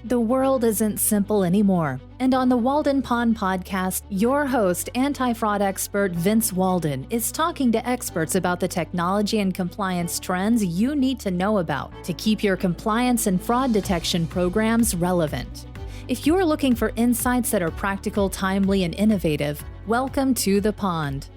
The world isn't simple anymore. And on the Walden Pond podcast, your host, anti-fraud expert Vince Walden, is talking to experts about the technology and compliance trends you need to know about to keep your compliance and fraud detection programs relevant. If you're looking for insights that are practical, timely, and innovative, welcome to the pond.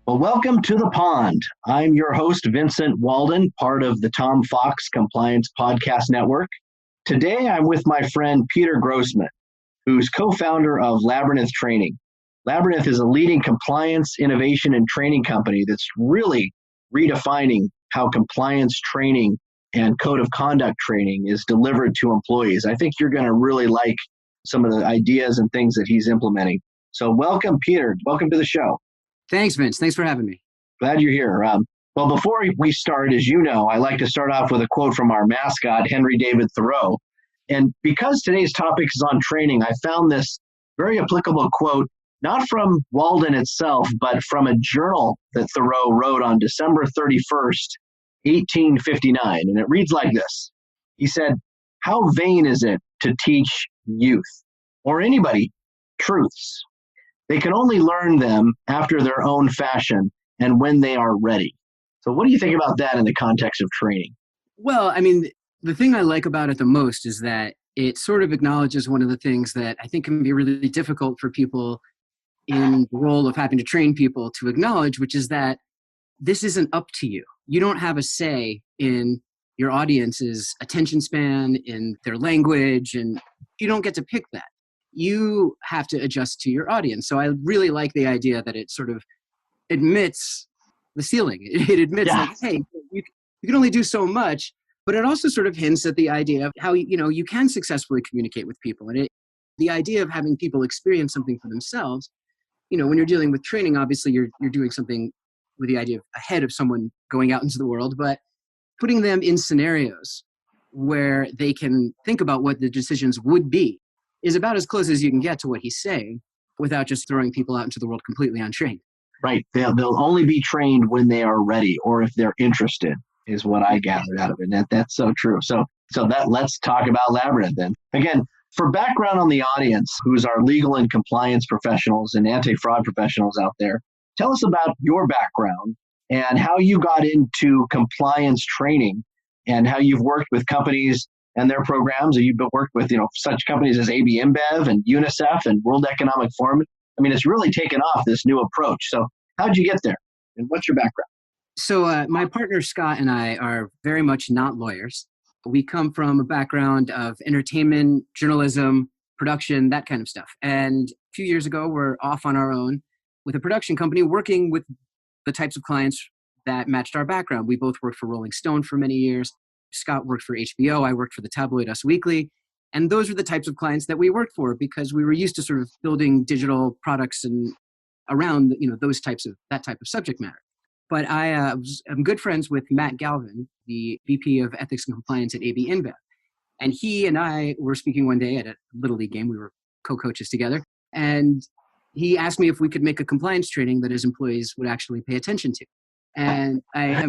Well, welcome to the pond. I'm your host, Vincent Walden, part of the Tom Fox Compliance Podcast Network. Today, I'm with my friend Peter Grossman, who's co-founder of Labyrinth Training. Labyrinth is a leading compliance, innovation, and training company that's really redefining how compliance training and code of conduct training is delivered to employees. I think you're going to really like some of the ideas and things that he's implementing. So welcome, Peter. Welcome to the show. Thanks, Vince. Thanks for having me. Glad you're here. Well, before we start, as you know, I like to start off with a quote from our mascot, Henry David Thoreau. And because today's topic is on training, I found this very applicable quote, not from Walden itself, but from a journal that Thoreau wrote on December 31st, 1859. And it reads like this. He said, "How vain is it to teach youth, or anybody, truths? They can only learn them after their own fashion and when they are ready." So what do you think about that in the context of training? Well, I mean, the thing I like about it the most is that it sort of acknowledges one of the things that I think can be really difficult for people in the role of having to train people to acknowledge, which is that this isn't up to you. You don't have a say in your audience's attention span, in their language, and you don't get to pick that. You have to adjust to your audience. So I really like the idea that it sort of admits the ceiling. It admits that, hey, you can only do so much, but it also sort of hints at the idea of how, you can successfully communicate with people. And the idea of having people experience something for themselves, when you're dealing with training, obviously you're doing something with the idea of ahead of someone going out into the world, but putting them in scenarios where they can think about what the decisions would be is about as close as you can get to what he's saying without just throwing people out into the world completely untrained. Right. They'll only be trained when they are ready or if they're interested is what I gathered out of it. And that's so true. So let's talk about Labyrinth then. Again, for background on the audience, who's our legal and compliance professionals and anti-fraud professionals out there, tell us about your background and how you got into compliance training and how you've worked with companies and their programs. You've worked with, such companies as AB InBev and UNICEF and World Economic Forum. I mean, it's really taken off, this new approach. So how'd you get there? And what's your background? So my partner, Scott, and I are very much not lawyers. We come from a background of entertainment, journalism, production, that kind of stuff. And a few years ago, we're off on our own with a production company working with the types of clients that matched our background. We both worked for Rolling Stone for many years. Scott worked for HBO. I worked for the tabloid Us Weekly. And those were the types of clients that we worked for because we were used to sort of building digital products and around, that type of subject matter. But I'm good friends with Matt Galvin, the VP of Ethics and Compliance at AB InBev. And he and I were speaking one day at a Little League game. We were co-coaches together. And he asked me if we could make a compliance training that his employees would actually pay attention to. And I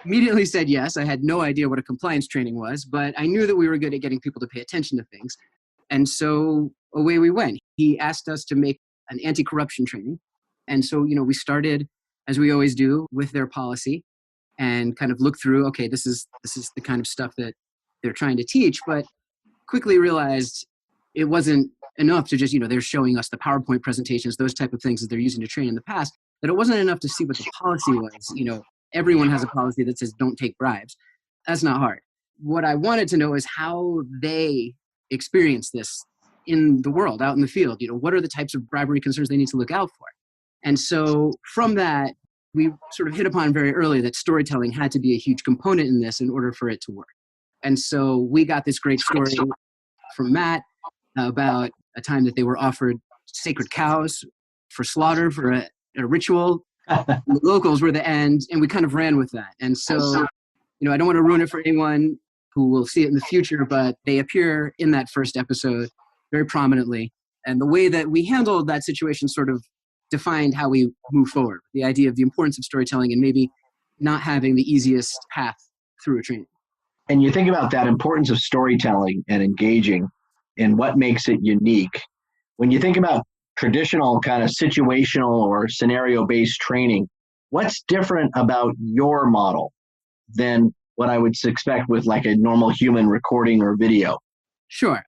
immediately said yes. I had no idea what a compliance training was, but I knew that we were good at getting people to pay attention to things. And so away we went. He asked us to make an anti-corruption training. And so, we started, as we always do, with their policy and kind of look through, okay, this is the kind of stuff that they're trying to teach, but quickly realized it wasn't enough to just, they're showing us the PowerPoint presentations, those type of things that they're using to train in the past, that it wasn't enough to see what the policy was. Everyone has a policy that says don't take bribes. That's not hard. What I wanted to know is how they experience this in the world, out in the field. What are the types of bribery concerns they need to look out for? And so from that, we sort of hit upon very early that storytelling had to be a huge component in this in order for it to work. And so we got this great story from Matt about a time that they were offered sacred cows for slaughter for a ritual. The locals were the end, and we kind of ran with that. And so, I don't want to ruin it for anyone who will see it in the future, but they appear in that first episode very prominently. And the way that we handled that situation sort of defined how we move forward. The idea of the importance of storytelling and maybe not having the easiest path through a training. And you think about that importance of storytelling and engaging and what makes it unique. When you think about traditional kind of situational or scenario-based training, what's different about your model than what I would expect with like a normal human recording or video? Sure.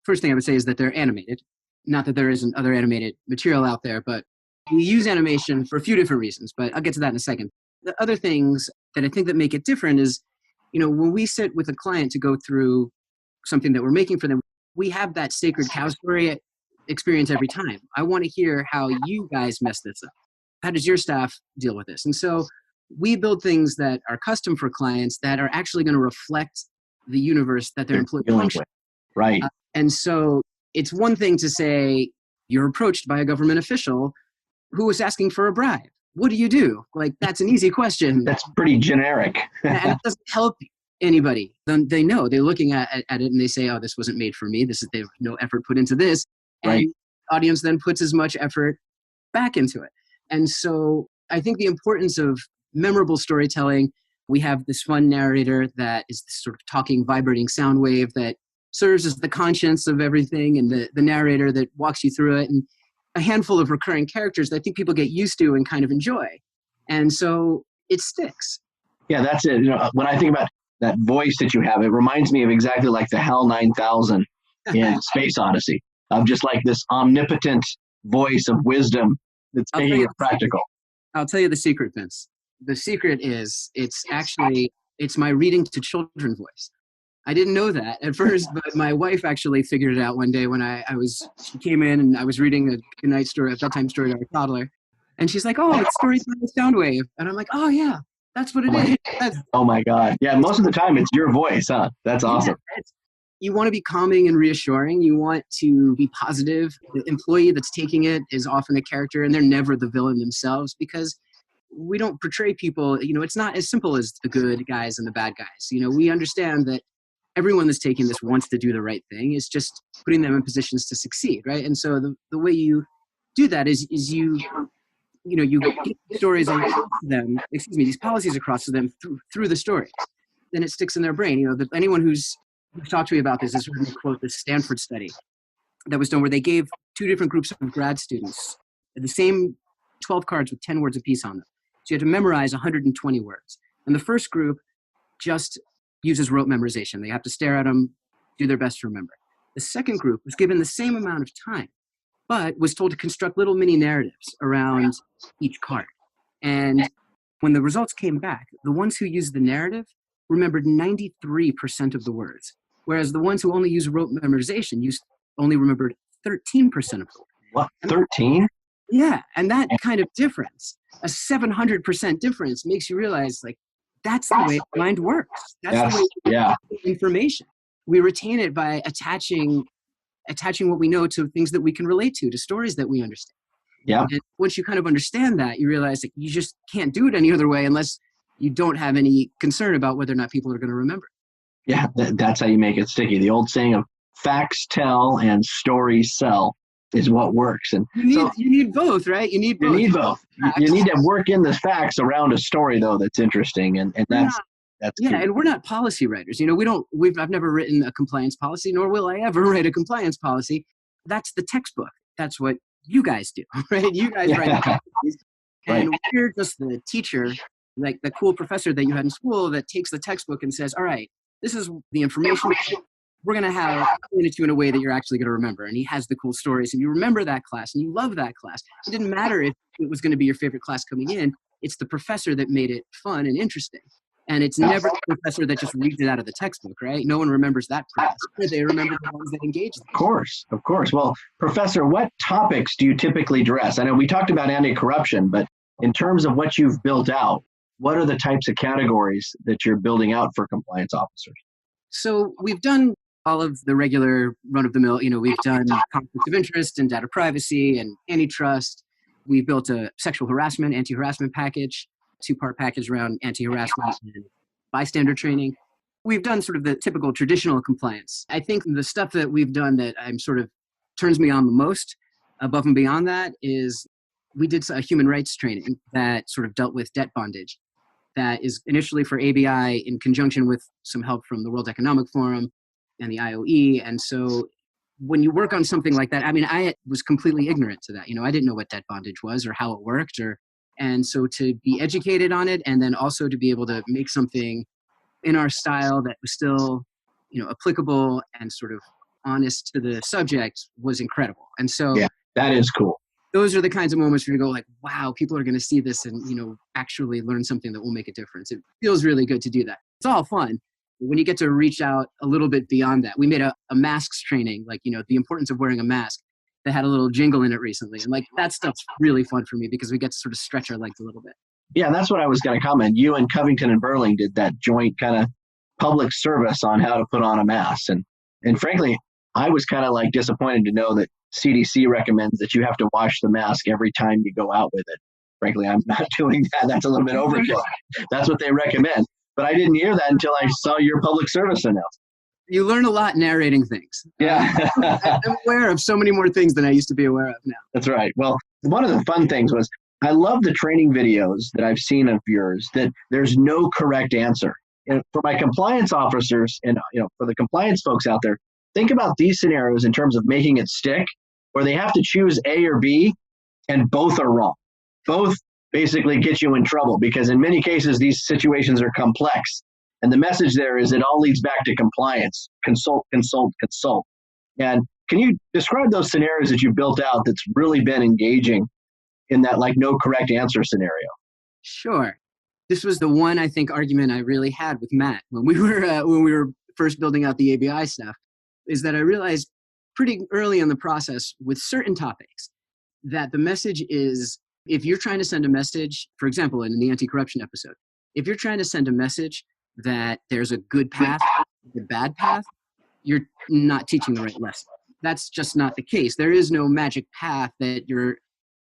First thing I would say is that they're animated. Not that there isn't other animated material out there, but we use animation for a few different reasons, but I'll get to that in a second. The other things that I think that make it different is, when we sit with a client to go through something that we're making for them, we have that sacred cow story experience every time. I want to hear how you guys mess this up. How does your staff deal with this? And so we build things that are custom for clients that are actually going to reflect the universe that their employee functions. Right. And so it's one thing to say you're approached by a government official who is asking for a bribe. What do you do? Like, that's an easy question. That's pretty generic. And it doesn't help anybody. Then they know, they're looking at it and they say, oh, this wasn't made for me. There's no effort put into this. And Right. the audience then puts as much effort back into it. And so I think the importance of memorable storytelling, we have this fun narrator that is this sort of talking, vibrating sound wave that serves as the conscience of everything, and the narrator that walks you through it, and a handful of recurring characters that I think people get used to and kind of enjoy. And so it sticks. Yeah, that's it. When I think about that voice that you have, it reminds me of exactly like the HAL 9000 in Space Odyssey, of just like this omnipotent voice of wisdom that's making it practical. I'll tell you the secret, Vince. The secret is it's my reading to children voice. I didn't know that at first, but my wife actually figured it out one day when she came in and I was reading a goodnight story, a bedtime story to our toddler. And she's like, oh, it's storytelling sound wave. And I'm like, oh yeah, that's what it is. Oh my God. Yeah, most of the time it's your voice, huh? That's awesome. Yeah, you want to be calming and reassuring. You want to be positive. The employee that's taking it is often a character, and they're never the villain themselves, because we don't portray people, it's not as simple as the good guys and the bad guys. We understand that everyone that's taking this wants to do the right thing. It's just putting them in positions to succeed, right? And so the way you do that is you get stories across them, these policies across to them through the story. Then it sticks in their brain. Anyone who's talked to me about this has heard me quote this Stanford study that was done where they gave two different groups of grad students the same 12 cards with 10 words apiece on them. So you had to memorize 120 words. And the first group just uses rote memorization. They have to stare at them, do their best to remember. The second group was given the same amount of time, but was told to construct little mini narratives around each card. And when the results came back, the ones who used the narrative remembered 93% of the words, whereas the ones who only used rote memorization only remembered 13% of the words. What, 13? Yeah, and that kind of difference, a 700% difference, makes you realize, like, that's the way the mind works. That's the way we get information. We retain it by attaching what we know to things that we can relate to stories that we understand. Yeah. And once you kind of understand that, you realize that you just can't do it any other way unless you don't have any concern about whether or not people are going to remember. Yeah, that's how you make it sticky. The old saying of facts tell and stories sell is what works. And you need both, right? You need both. You need to work in the facts around a story, though, that's interesting. And that's key. And we're not policy writers. I've never written a compliance policy, nor will I ever write a compliance policy. That's the textbook. That's what you guys do, right? You guys write the policies. And we're just the teacher, like the cool professor that you had in school that takes the textbook and says, all right, this is the information we're going to have explain it to you in a way that you're actually going to remember. And he has the cool stories, and you remember that class and you love that class. It didn't matter if it was going to be your favorite class coming in. It's the professor that made it fun and interesting. And it's never the professor that just reads it out of the textbook, right? No one remembers that class. They remember the ones that engage them. Of course. Well, Professor, what topics do you typically address? I know we talked about anti-corruption, but in terms of what you've built out, what are the types of categories that you're building out for compliance officers? So we've done all of the regular run-of-the-mill. We've done conflict of interest and data privacy and antitrust. We built a sexual harassment, anti-harassment package, two-part package around anti-harassment and bystander training. We've done sort of the typical traditional compliance. I think the stuff that we've done that turns me on the most above and beyond that is we did a human rights training that sort of dealt with debt bondage. that is initially for ABI in conjunction with some help from the World Economic Forum and the IOE. And so when you work on something like that, I mean, I was completely ignorant to that. I didn't know what debt bondage was or how it worked, and so to be educated on it, and then also to be able to make something in our style that was still, applicable and sort of honest to the subject was incredible. And so yeah, that is cool. Those are the kinds of moments where you go like, wow, people are going to see this and, actually learn something that will make a difference. It feels really good to do that. It's all fun. When you get to reach out a little bit beyond that, we made a masks training, like, the importance of wearing a mask, that had a little jingle in it recently. And like, that stuff's really fun for me because we get to sort of stretch our legs a little bit. Yeah, that's what I was going to comment. You and Covington and Burling did that joint kind of public service on how to put on a mask. And frankly, I was kind of like disappointed to know that CDC recommends that you have to wash the mask every time you go out with it. Frankly, I'm not doing that. That's a little bit overkill. That's what they recommend. But I didn't hear that until I saw your public service announcement. You learn a lot narrating things. Yeah. I'm aware of so many more things than I used to be aware of now. That's right. Well, one of the fun things was I love the training videos that I've seen of yours that there's no correct answer. And for my compliance officers and for the compliance folks out there, think about these scenarios in terms of making it stick, where they have to choose A or B, and both are wrong. Both basically get you in trouble because in many cases, these situations are complex. And the message there is it all leads back to compliance. Consult, consult, consult. And can you describe those scenarios that you built out that's really been engaging in that like no correct answer scenario? Sure. This was the one, I think, argument I really had with Matt when we were first building out the ABI stuff, is that I realized pretty early in the process with certain topics that the message is, if you're trying to send a message, for example, in the anti-corruption episode, if you're trying to send a message that there's a good path, a bad path, you're not teaching the right lesson. That's just not the case. There is no magic path that your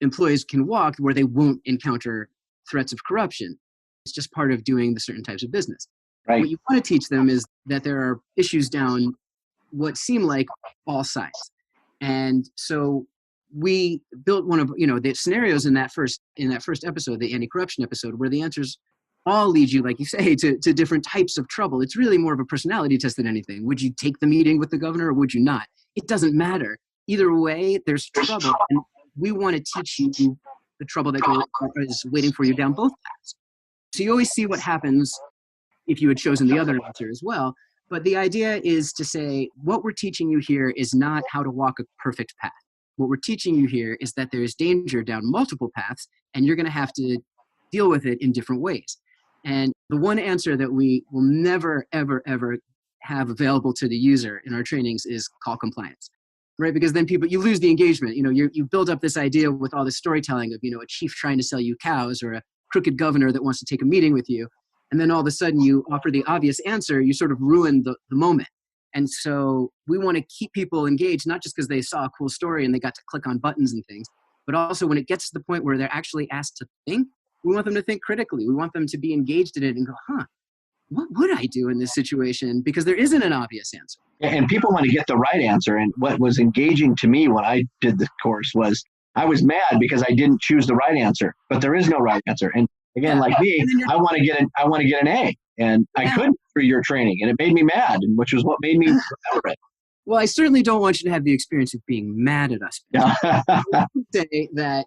employees can walk where they won't encounter threats of corruption. It's just part of doing the certain types of business. Right. What you want to teach them is that there are issues down what seem like all sides. And so we built one of the scenarios in that first episode, the anti-corruption episode, where the answers all lead you, like you say, to different types of trouble. It's really more of a personality test than anything. Would you take the meeting with the governor or would you not? It doesn't matter. Either way, there's trouble. And we want to teach you the trouble that is waiting for you down both paths. So you always see what happens if you had chosen the other answer as well. But the idea is to say, what we're teaching you here is not how to walk a perfect path. What we're teaching you here is that there's danger down multiple paths, and you're going to have to deal with it in different ways. And the one answer that we will never, ever, ever have available to the user in our trainings is call compliance, right? Because then you lose the engagement. You build up this idea with all this storytelling of, a chief trying to sell you cows or a crooked governor that wants to take a meeting with you. And then all of a sudden you offer the obvious answer, you sort of ruin the moment. And so we want to keep people engaged, not just because they saw a cool story and they got to click on buttons and things, but also when it gets to the point where they're actually asked to think, we want them to think critically. We want them to be engaged in it and go, what would I do in this situation? Because there isn't an obvious answer. And people want to get the right answer. And what was engaging to me when I did the course was I was mad because I didn't choose the right answer, but there is no right answer. And again, like me, I want to get an A, and I couldn't through your training, and it made me mad, and which was what made me remember it. Well, I certainly don't want you to have the experience of being mad at us. Yeah. I would say that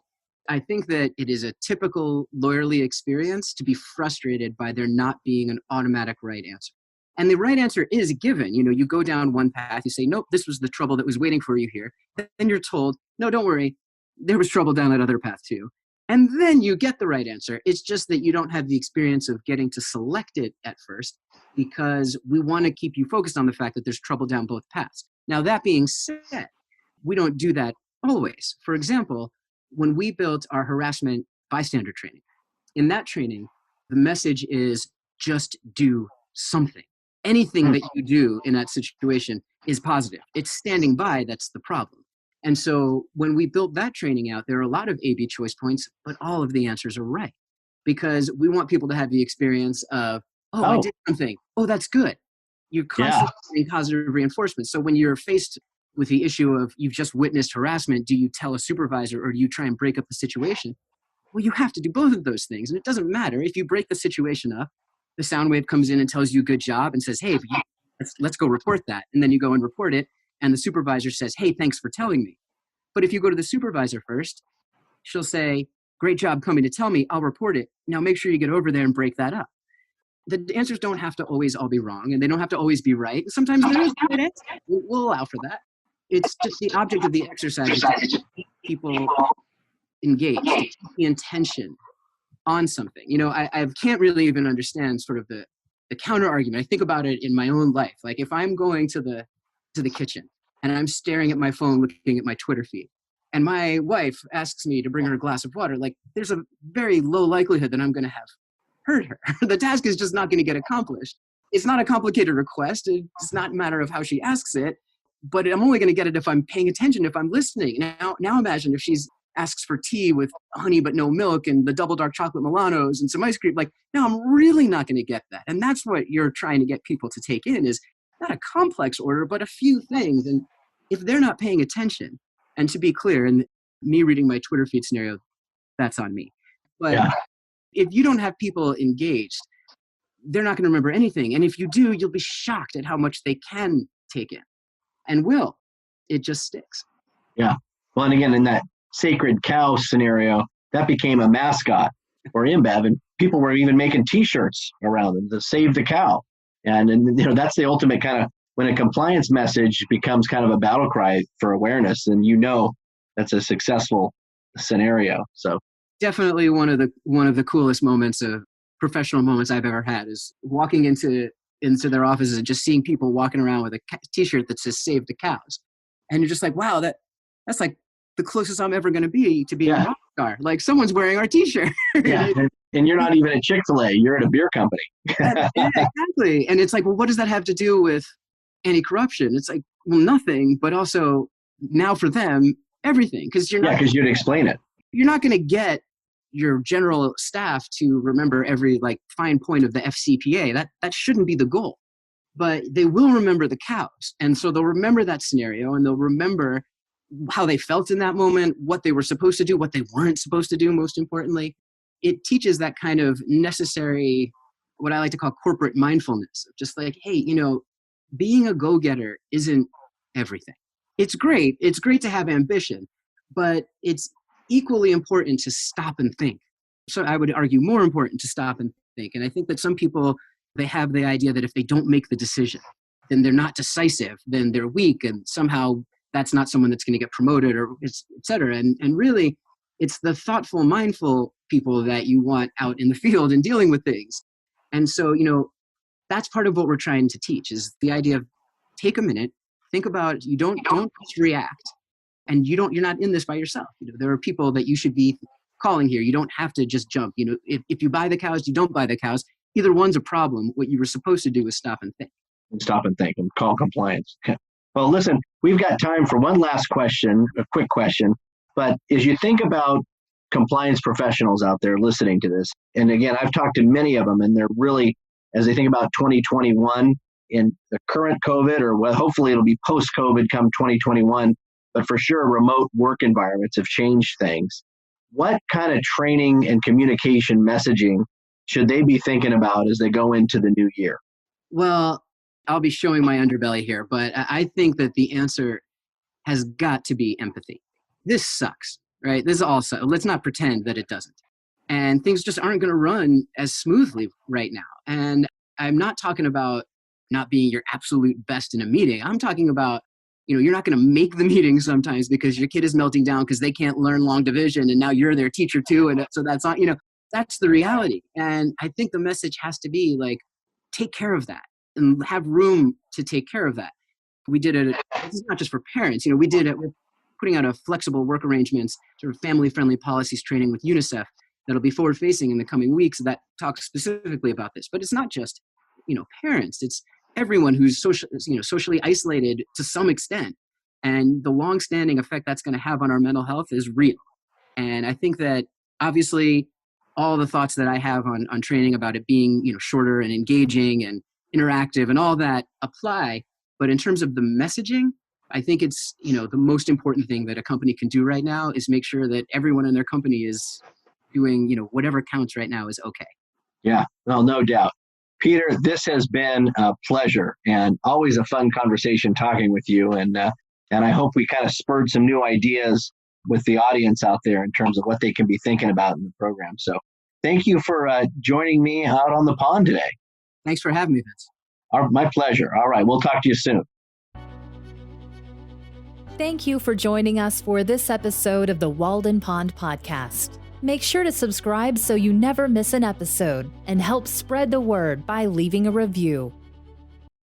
I think that it is a typical lawyerly experience to be frustrated by there not being an automatic right answer. And the right answer is given. You go down one path, you say, nope, this was the trouble that was waiting for you here. Then you're told, no, don't worry, there was trouble down that other path too. And then you get the right answer. It's just that you don't have the experience of getting to select it at first because we want to keep you focused on the fact that there's trouble down both paths. Now, that being said, we don't do that always. For example, when we built our harassment bystander training, in that training, the message is just do something. Anything that you do in that situation is positive. It's standing by that's the problem. And so when we built that training out, there are a lot of A/B choice points, but all of the answers are right because we want people to have the experience of, I did something. Oh, that's good. You're constantly getting positive reinforcement. So when you're faced with the issue of you've just witnessed harassment, do you tell a supervisor or do you try and break up the situation? Well, you have to do both of those things. And it doesn't matter if you break the situation up, the sound wave comes in and tells you good job and says, hey, let's go report that. And then you go and report it. And the supervisor says, hey, thanks for telling me. But if you go to the supervisor first, she'll say, great job coming to tell me, I'll report it. Now make sure you get over there and break that up. The answers don't have to always all be wrong, and they don't have to always be right. Sometimes there is a right answer. We'll allow for that. It's just the object of the exercise is to keep people engaged, to keep the intention on something. I can't really even understand sort of the counter argument. I think about it in my own life. Like if I'm going to the kitchen and I'm staring at my phone, looking at my Twitter feed, and my wife asks me to bring her a glass of water, like there's a very low likelihood that I'm going to have heard her. The task is just not going to get accomplished. It's not a complicated request. It's not a matter of how she asks it, but I'm only going to get it if I'm paying attention, if I'm listening. Now imagine if she's asks for tea with honey but no milk and the double dark chocolate Milanos and some ice cream. Like, now I'm really not going to get that. And that's what you're trying to get people to take in, is not a complex order, but a few things. And if they're not paying attention, and to be clear, and me reading my Twitter feed scenario, that's on me. But if you don't have people engaged, they're not going to remember anything. And if you do, you'll be shocked at how much they can take in and will. It just sticks. Yeah. Well, and again, in that sacred cow scenario, that became a mascot for InBev, and people were even making T-shirts around them to save the cow. And that's the ultimate kind of, when a compliance message becomes kind of a battle cry for awareness, and that's a successful scenario. So definitely one of the coolest moments of professional moments I've ever had is walking into their offices and just seeing people walking around with a T-shirt that says "Save the Cows," and you're just like, wow, that's like the closest I'm ever going to be a rock star. Like someone's wearing our T-shirt. Yeah, and you're not even at Chick-fil-A. You're at a beer company. Yeah, exactly. And it's like, well, what does that have to do with anti-corruption? It's like, well, nothing, but also now for them, everything. Because you'd explain it. You're not going to get your general staff to remember every fine point of the FCPA. That shouldn't be the goal. But they will remember the cows. And so they'll remember that scenario, and they'll remember how they felt in that moment, what they were supposed to do, what they weren't supposed to do, most importantly. It teaches that kind of necessary, what I like to call corporate mindfulness. Just like, hey, being a go-getter isn't everything. It's great. It's great to have ambition, but it's equally important to stop and think. So I would argue more important to stop and think. And I think that some people, they have the idea that if they don't make the decision, then they're not decisive, then they're weak, and somehow that's not someone that's going to get promoted, or et cetera. And really, it's the thoughtful, mindful people that you want out in the field and dealing with things. And so, that's part of what we're trying to teach, is the idea of take a minute, think about, you don't just react, and you're not in this by yourself. There are people that you should be calling here. You don't have to just jump. If you buy the cows, you don't buy the cows. Either one's a problem. What you were supposed to do is stop and think. Stop and think and call compliance. Well, listen, we've got time for one last question, a quick question. But as you think about compliance professionals out there listening to this, and again, I've talked to many of them, and they're really, as they think about 2021 in the current COVID, or hopefully it'll be post-COVID come 2021, but for sure remote work environments have changed things. What kind of training and communication messaging should they be thinking about as they go into the new year? Well, I'll be showing my underbelly here, but I think that the answer has got to be empathy. This sucks, right? This all sucks. Let's not pretend that it doesn't. And things just aren't going to run as smoothly right now. And I'm not talking about not being your absolute best in a meeting. I'm talking about, you're not going to make the meeting sometimes because your kid is melting down because they can't learn long division, and now you're their teacher too. And so that's not, that's the reality. And I think the message has to be take care of that and have room to take care of that. We did it. This is not just for parents. We did it with putting out a flexible work arrangements, sort of family-friendly policies training with UNICEF that'll be forward-facing in the coming weeks that talks specifically about this. But it's not just, parents. It's everyone who's socially isolated to some extent. And the long-standing effect that's going to have on our mental health is real. And I think that obviously all the thoughts that I have on training about it being, shorter and engaging and interactive and all that apply. But in terms of the messaging, I think it's, the most important thing that a company can do right now is make sure that everyone in their company is doing, whatever counts right now is okay. Yeah, well, no doubt. Peter, this has been a pleasure and always a fun conversation talking with you. And I hope we kind of spurred some new ideas with the audience out there in terms of what they can be thinking about in the program. So thank you for joining me out on the pond today. Thanks for having me, Vince. My pleasure. All right, we'll talk to you soon. Thank you for joining us for this episode of the Walden Pond Podcast. Make sure to subscribe so you never miss an episode and help spread the word by leaving a review.